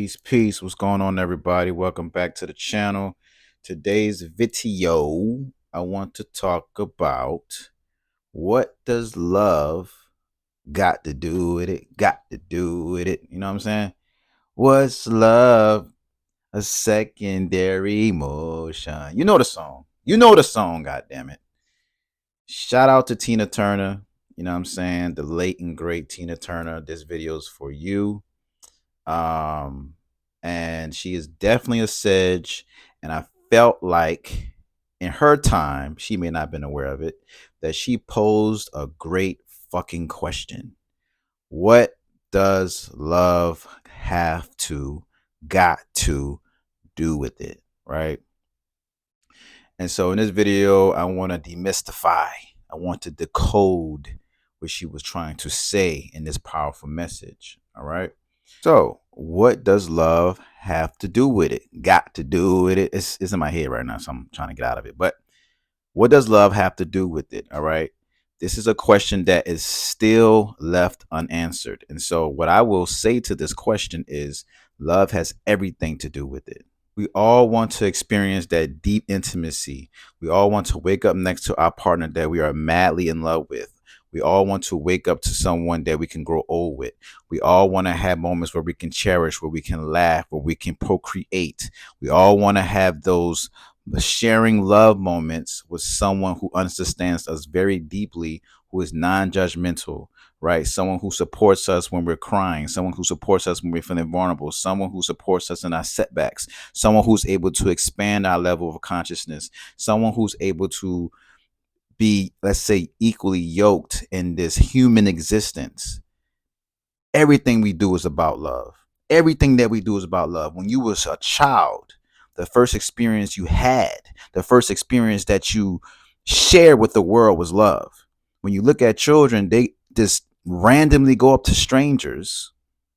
Peace. What's going on, everybody? Welcome back to the channel. Today's video, I want to talk about what does love got to do with it? Got to do with it. You know what I'm saying? What's love? A secondary emotion. You know the song. You know the song, God damn it. Shout out to Tina Turner. You know what I'm saying? The late and great Tina Turner. This video is for you. Um, and she is definitely a sedge. And I felt like in her time, she may not have been aware of it, that she posed a great fucking question. What does love have to, got to do with it? Right. And so in this video, I want to demystify, I want to decode what she was trying to say in this powerful message. All right. So, what does love have to do with it? Got to do with it. It's in my head right now, so I'm trying to get out of it. But what does love have to do with it? All right. This is a question that is still left unanswered. And so, what I will say to this question is love has everything to do with it. We all want to experience that deep intimacy. We all want to wake up next to our partner that we are madly in love with. We all want to wake up to someone that we can grow old with. We all want to have moments where we can cherish, where we can laugh, where we can procreate. We all want to have those sharing love moments with someone who understands us very deeply, who is non-judgmental, right? Someone who supports us when we're crying, someone who supports us when we're feeling vulnerable, someone who supports us in our setbacks, someone who's able to expand our level of consciousness, someone who's able to be, let's say, equally yoked in this human existence. Everything we do is about love. Everything that we do is about love. When you was a child, the first experience you had, the first experience that you shared with the world was love. When you look at children, they just randomly go up to strangers,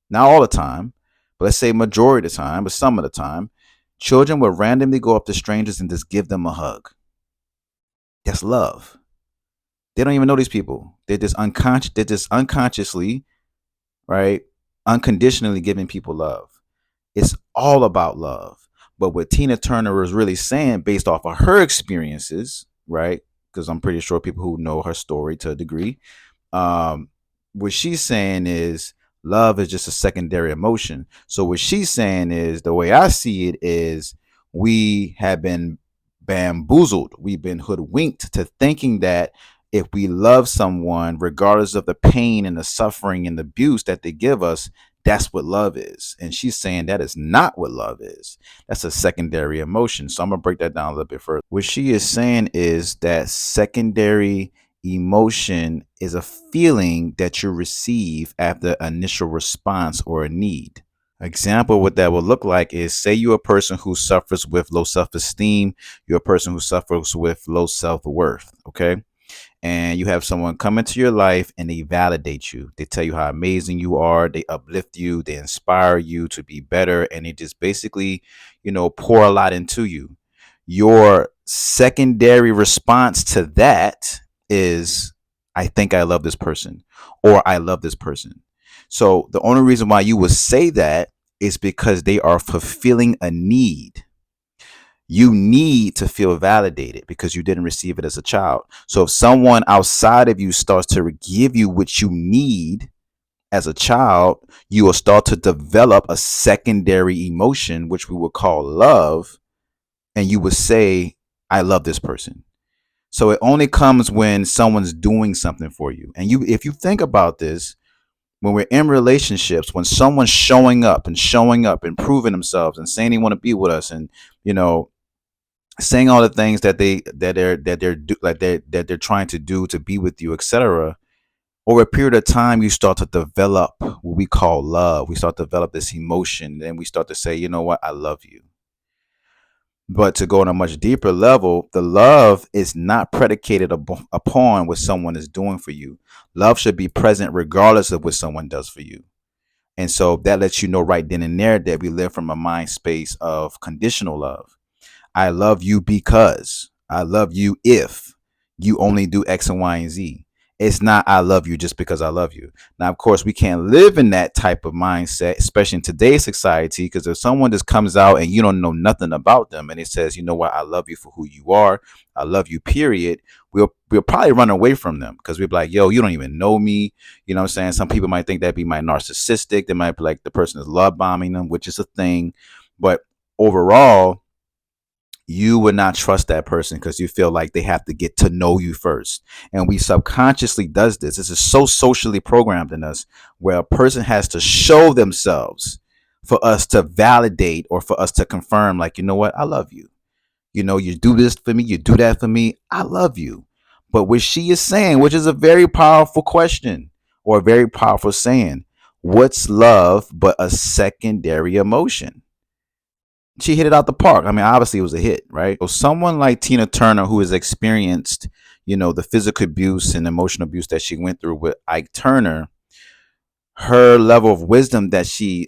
not all the time, but let's say majority of the time, but some of the time, children will randomly go up to strangers and just give them a hug. That's love. They don't even know these people. They're just unconsciously, right? Unconditionally giving people love. It's all about love. But what Tina Turner was really saying, based off of her experiences, right? Because I'm pretty sure people who know her story to a degree, um, what she's saying is love is just a secondary emotion. So what she's saying is, the way I see it is, we have been bamboozled, we've been hoodwinked to thinking that if we love someone, regardless of the pain and the suffering and the abuse that they give us, that's what love is. And she's saying that is not what love is. That's a secondary emotion. So I'm going to break that down a little bit further. What she is saying is that secondary emotion is a feeling that you receive after initial response or a need. Example, what that would look like is, say you're a person who suffers with low self-esteem, you're a person who suffers with low self-worth, okay? And you have someone come into your life and they validate you. They tell you how amazing you are, they uplift you, they inspire you to be better, and they just basically, pour a lot into you. Your secondary response to that is, I think I love this person, or I love this person. So the only reason why you would say that is because they are fulfilling a need. You need to feel validated because you didn't receive it as a child. So if someone outside of you starts to give you what you need as a child, you will start to develop a secondary emotion, which we would call love. And you would say, I love this person. So it only comes when someone's doing something for you. And if you think about this, when we're in relationships, when someone's showing up and proving themselves and saying they want to be with us, and saying all the things that they're trying to do to be with you, etc. Over a period of time, you start to develop what we call love. We start to develop this emotion, and we start to say, you know what, I love you. But to go on a much deeper level, the love is not predicated upon what someone is doing for you. Love should be present regardless of what someone does for you. And so that lets you know right then and there that we live from a mind space of conditional love. I love you because, I love you if you only do X and Y and Z. It's not I love you just because I love you. Now, of course, we can't live in that type of mindset, especially in today's society, because if someone just comes out and you don't know nothing about them and it says, you know what, I love you for who you are, I love you, period, we'll probably run away from them because we'll be like, yo, you don't even know me. You know what I'm saying? Some people might think that'd be my narcissistic. They might be like the person is love bombing them, which is a thing. But overall, you would not trust that person because you feel like they have to get to know you first. And we subconsciously does this. This is so socially programmed in us where a person has to show themselves for us to validate or for us to confirm, like, you know what, I love you. You know, you do this for me, you do that for me, I love you. But what she is saying, which is a very powerful question or a very powerful saying, what's love but a secondary emotion? She hit it out the park. I mean, obviously it was a hit, right? So someone like Tina Turner, who has experienced, you know, the physical abuse and emotional abuse that she went through with Ike Turner, her level of wisdom that she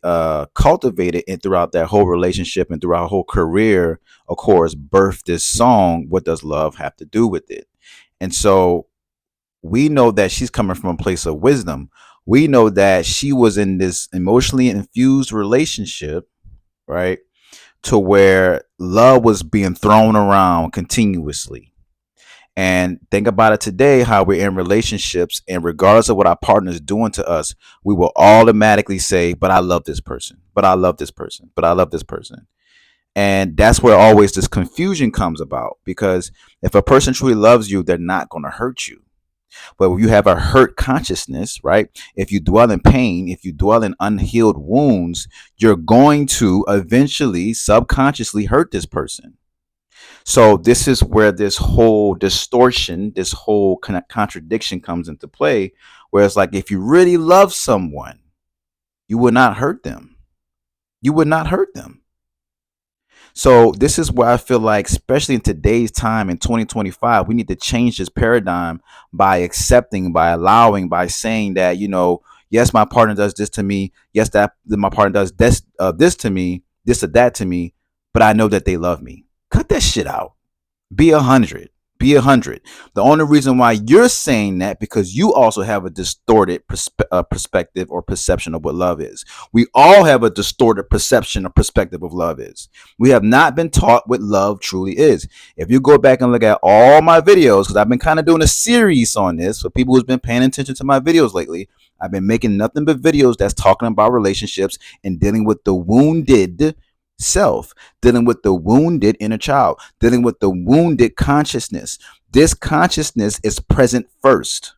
cultivated and throughout that whole relationship and throughout her whole career, of course, birthed this song, What Does Love Have to Do with It? And so we know that she's coming from a place of wisdom. We know that she was in this emotionally infused relationship, right? To where love was being thrown around continuously. And think about it today, how we're in relationships, and regardless of what our partner is doing to us, we will automatically say, but I love this person, but I love this person, but I love this person. And that's where always this confusion comes about, because if a person truly loves you, they're not going to hurt you. But when you have a hurt consciousness, right? If you dwell in pain, if you dwell in unhealed wounds, you're going to eventually subconsciously hurt this person. So this is where this whole distortion, this whole kind of contradiction comes into play, where it's like, if you really love someone, you would not hurt them. You would not hurt them. So this is where I feel like, especially in today's time in 2025, we need to change this paradigm by accepting, by allowing, by saying that, you know, yes, my partner does this to me. Yes, that my partner does this to me, this or that to me, but I know that they love me. Cut that shit out. Be 100. Be 100. The only reason why you're saying that, because you also have a distorted perspective or perception of what love is. We all have a distorted perception or perspective of love is. We have not been taught what love truly is. If you go back and look at all my videos, because I've been kind of doing a series on this for people who's been paying attention to my videos lately, I've been making nothing but videos that's talking about relationships and dealing with the wounded self, dealing with the wounded inner child, dealing with the wounded consciousness. This consciousness is present first,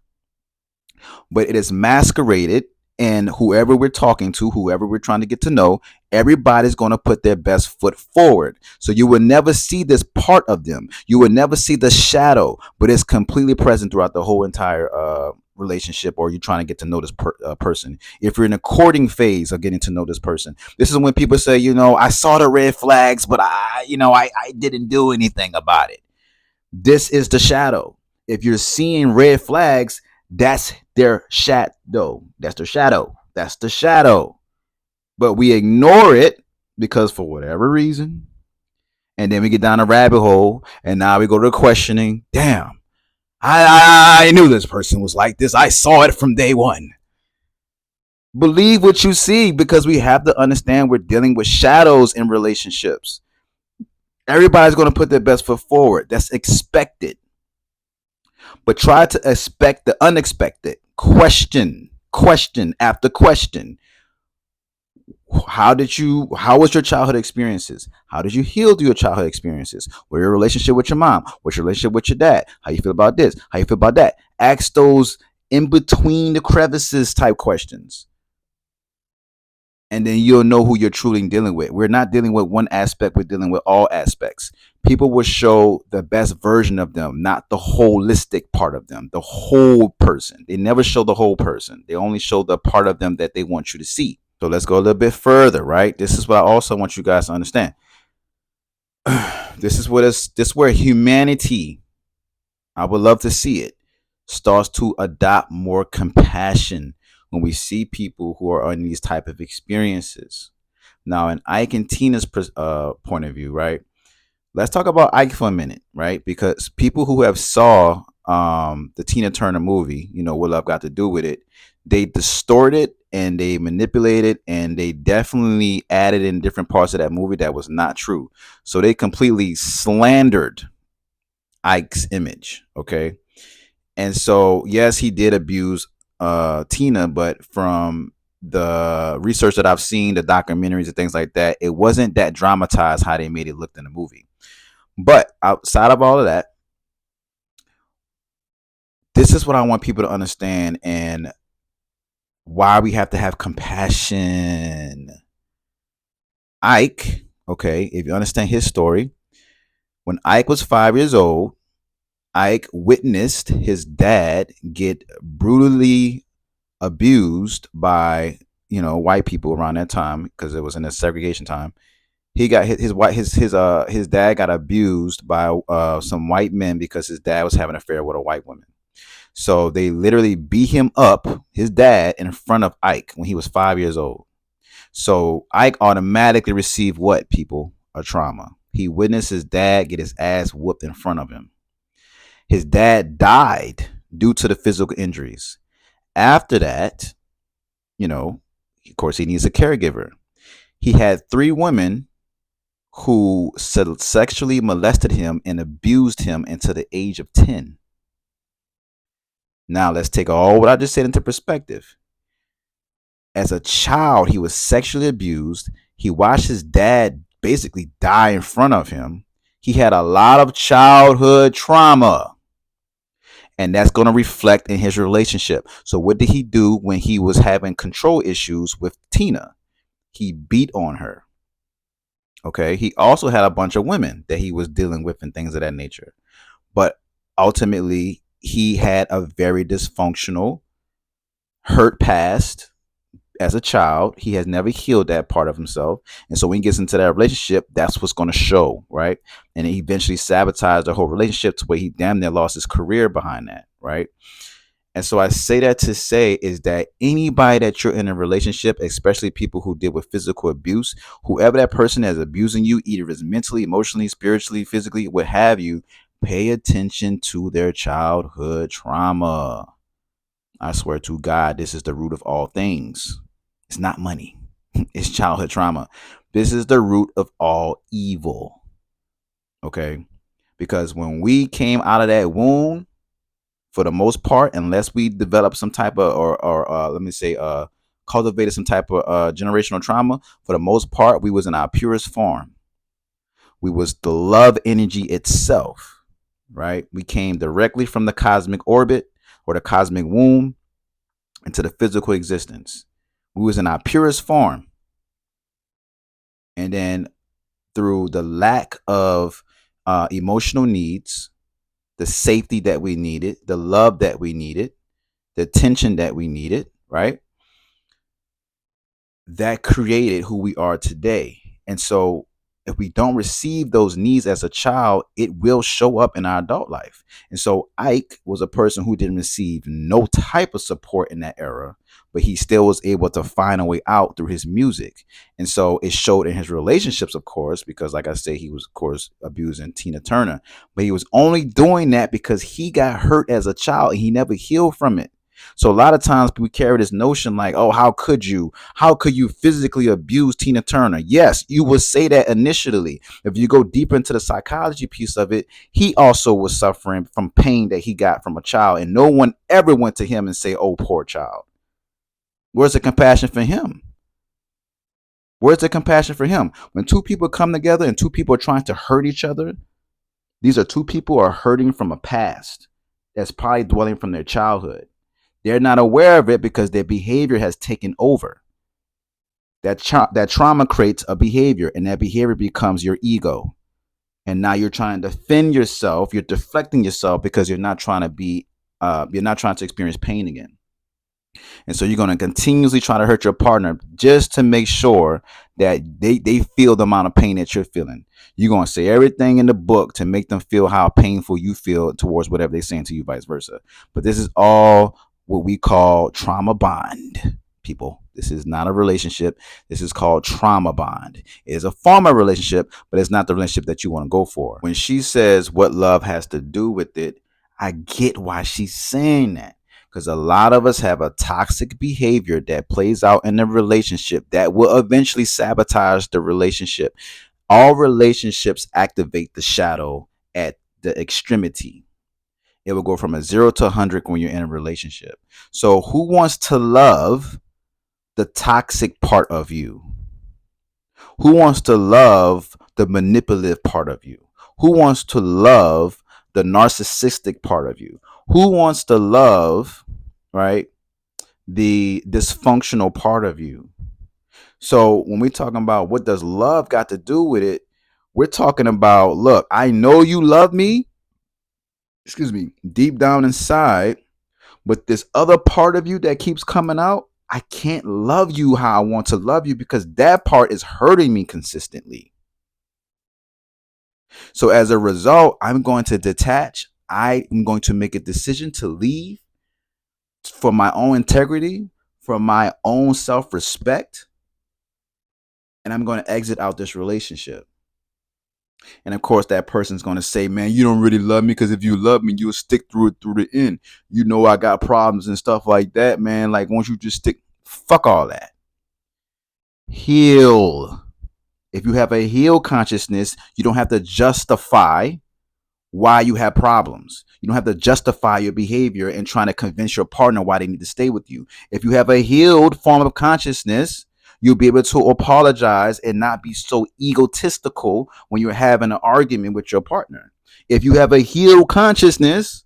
but it is masqueraded. And whoever we're talking to, whoever we're trying to get to know, everybody's going to put their best foot forward. So you will never see this part of them. You will never see the shadow, but it's completely present throughout the whole entire relationship, or you're trying to get to know this person. If you're in a courting phase of getting to know this person, this is when people say, you know, I saw the red flags, but I didn't do anything about it. This is the shadow. If you're seeing red flags, that's their shadow. That's their shadow. That's the shadow. But we ignore it because for whatever reason, and then we get down a rabbit hole, and now we go to questioning. Damn, I knew this person was like this. I saw it from day one. Believe what you see, because we have to understand we're dealing with shadows in relationships. Everybody's going to put their best foot forward. That's expected. But try to expect the unexpected. Question after question. How was your childhood experiences? How did you heal through your childhood experiences? What your relationship with your mom? What's your relationship with your dad? How you feel about this? How you feel about that? Ask those in between the crevices type questions. And then you'll know who you're truly dealing with. We're not dealing with one aspect, we're dealing with all aspects. People will show the best version of them, not the holistic part of them, the whole person. They never show the whole person. They only show the part of them that they want you to see. So let's go a little bit further, right? This is what I also want you guys to understand. This is where humanity, I would love to see it, starts to adopt more compassion when we see people who are in these type of experiences. Now, in Ike and Tina's point of view, right? Let's talk about Ike for a minute, right? Because people who have saw the Tina Turner movie, What Love Got to Do with It, they distort it and they manipulate it and they definitely added in different parts of that movie that was not true. So they completely slandered Ike's image. Okay. And so, yes, he did abuse Tina, but from the research that I've seen, the documentaries and things like that, it wasn't that dramatized how they made it look in the movie. But outside of all of that, this is what I want people to understand and why we have to have compassion. Ike, okay, if you understand his story, when Ike was 5 years old, Ike witnessed his dad get brutally abused by white people around that time because it was in a segregation time. He got his dad got abused by some white men because his dad was having an affair with a white woman. So they literally beat him up, his dad, in front of Ike when he was 5 years old. So Ike automatically received what, people? A trauma. He witnessed his dad get his ass whooped in front of him. His dad died due to the physical injuries. After that, of course, he needs a caregiver. He had 3 women who sexually molested him and abused him until the age of 10. Now, let's take all what I just said into perspective. As a child, he was sexually abused. He watched his dad basically die in front of him. He had a lot of childhood trauma. And that's going to reflect in his relationship. So what did he do when he was having control issues with Tina? He beat on her. Okay. He also had a bunch of women that he was dealing with and things of that nature. But ultimately, he had a very dysfunctional, hurt past as a child. He has never healed that part of himself. And so when he gets into that relationship, that's what's going to show, right? And he eventually sabotaged the whole relationship to where he damn near lost his career behind that, right? And so I say that to say is that anybody that you're in a relationship, especially people who deal with physical abuse, whoever that person is abusing you, either is mentally, emotionally, spiritually, physically, what have you, pay attention to their childhood trauma. I swear to God, this is the root of all things. It's not money. It's childhood trauma. This is the root of all evil. Okay? Because when we came out of that womb, for the most part, unless we develop some type of, or let me say, cultivated some type of generational trauma, for the most part, we was in our purest form. We was the love energy itself, right? We came directly from the cosmic orbit or the cosmic womb into the physical existence. We was in our purest form. And then through the lack of emotional needs, the safety that we needed, the love that we needed, the attention that we needed, right? That created who we are today. And so if we don't receive those needs as a child, it will show up in our adult life. And so Ike was a person who didn't receive no type of support in that era, but he still was able to find a way out through his music. And so it showed in his relationships, of course, because like I say, he was, of course, abusing Tina Turner, but he was only doing that because he got hurt as a child and he never healed from it. So a lot of times we carry this notion like, oh, how could you physically abuse Tina Turner? Yes, you would say that initially. If you go deeper into the psychology piece of it, he also was suffering from pain that he got from a child. And no one ever went to him and say, oh, poor child. Where's the compassion for him? Where's the compassion for him? When two people come together and two people are trying to hurt each other, these are two people who are hurting from a past that's probably dwelling from their childhood. They're not aware of it because their behavior has taken over. That trauma creates a behavior, and that behavior becomes your ego. And now you're trying to defend yourself. You're deflecting yourself because you're not trying to experience pain again. And so you're going to continuously try to hurt your partner just to make sure that they feel the amount of pain that you're feeling. You're going to say everything in the book to make them feel how painful you feel towards whatever they're saying to you, vice versa. But this is all what we call trauma bond, people. This is not a relationship. This is called trauma bond. It is a form of relationship, but it's not the relationship that you want to go for. When she says what love has to do with it, I get why she's saying that. Because a lot of us have a toxic behavior that plays out in a relationship that will eventually sabotage the relationship. All relationships activate the shadow at the extremity. It will go from a 0 to 100 when you're in a relationship. So, who wants to love the toxic part of you? Who wants to love the manipulative part of you? Who wants to love the narcissistic part of you? Who wants to love, right, the dysfunctional part of you? So when we're talking about what does love got to do with it, we're talking about, look, I know you love me, excuse me, deep down inside, but this other part of you that keeps coming out, I can't love you how I want to love you because that part is hurting me consistently. So as a result, I'm going to detach. I am going to make a decision to leave for my own integrity, for my own self respect, and I'm going to exit out this relationship. And of course, that person's going to say, man, you don't really love me because if you love me, you'll stick through it through the end. You know, I got problems and stuff like that, man. Like, once you just stick, fuck all that. Heal. If you have a healed consciousness, you don't have to justify why you have problems. You don't have to justify your behavior and trying to convince your partner why they need to stay with you. If you have a healed form of consciousness, you'll be able to apologize and not be so egotistical when you're having an argument with your partner. If you have a healed consciousness,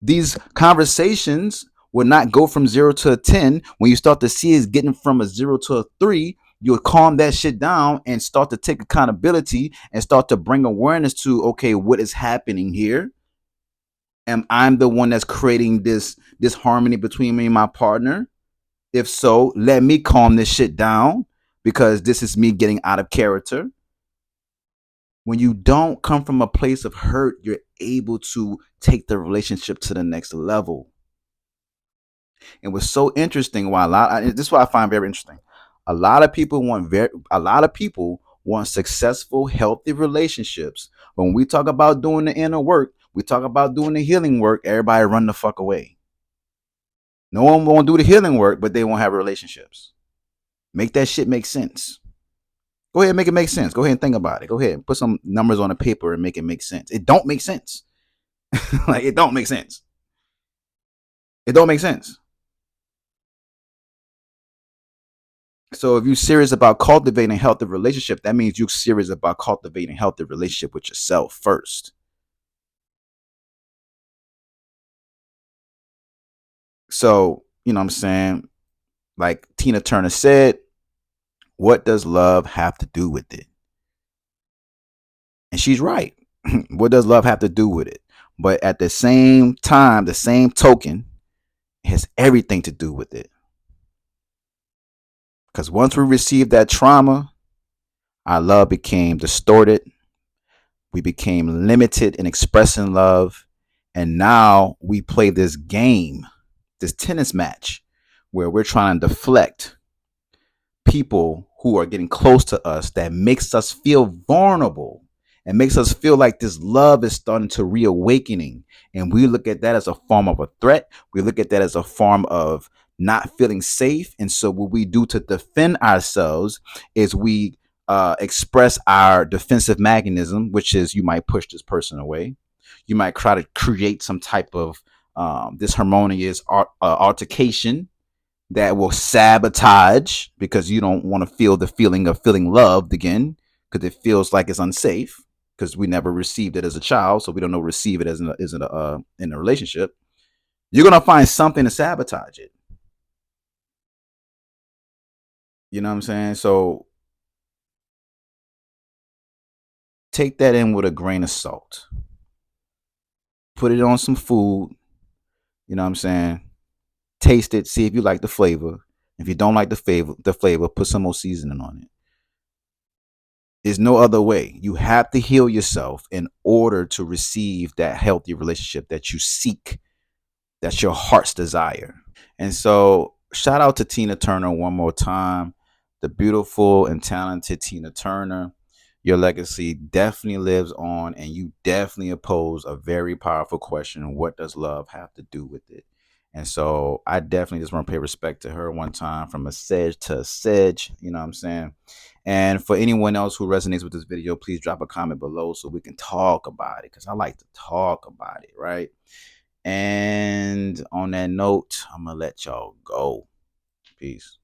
these conversations will not go from 0 to a 10. When you start to see it's getting from a 0 to a 3, you'll calm that shit down and start to take accountability and start to bring awareness to, okay, what is happening here? Am I'm the one that's creating this harmony between me and my partner? If so, let me calm this shit down because this is me getting out of character. When you don't come from a place of hurt, you're able to take the relationship to the next level. And what's so interesting, this is what I find very interesting. A lot of people want successful, healthy relationships. But when we talk about doing the inner work, we talk about doing the healing work, everybody run the fuck away. No one won't do the healing work, but they won't have relationships. Make that shit make sense. Go ahead and make it make sense. Go ahead and think about it. Go ahead and put some numbers on a paper and make it make sense. It don't make sense. Like, it don't make sense. It don't make sense. So if you're serious about cultivating a healthy relationship, that means you're serious about cultivating a healthy relationship with yourself first. So, you know what I'm saying? Like Tina Turner said, what does love have to do with it? And she's right. What does love have to do with it? But at the same time, the same token, it has everything to do with it. Because once we received that trauma, our love became distorted. We became limited in expressing love. And now we play this game, this tennis match, where we're trying to deflect people who are getting close to us that makes us feel vulnerable and makes us feel like this love is starting to reawakening. And we look at that as a form of a threat. We look at that as a form of not feeling safe. And so what we do to defend ourselves is we express our defensive mechanism, which is you might push this person away. You might try to create some type of disharmonious altercation that will sabotage because you don't want to feel the feeling of feeling loved again because it feels like it's unsafe because we never received it as a child, so we don't know receive it as in a relationship. You're gonna find something to sabotage it. You know what I'm saying? So take that in with a grain of salt. Put it on some food. You know what I'm saying? Taste it. See if you like the flavor. If you don't like the flavor, put some more seasoning on it. There's no other way. You have to heal yourself in order to receive that healthy relationship that you seek. That's your heart's desire. And so, shout out to Tina Turner one more time, the beautiful and talented Tina Turner. Your legacy definitely lives on, and you definitely oppose a very powerful question: what does love have to do with it? And so I definitely just want to pay respect to her one time, from a sedge to a sedge, you know what I'm saying? And for anyone else who resonates with this video, please drop a comment below so we can talk about it, because I like to talk about it, right? And on that note, I'm gonna let y'all go. Peace.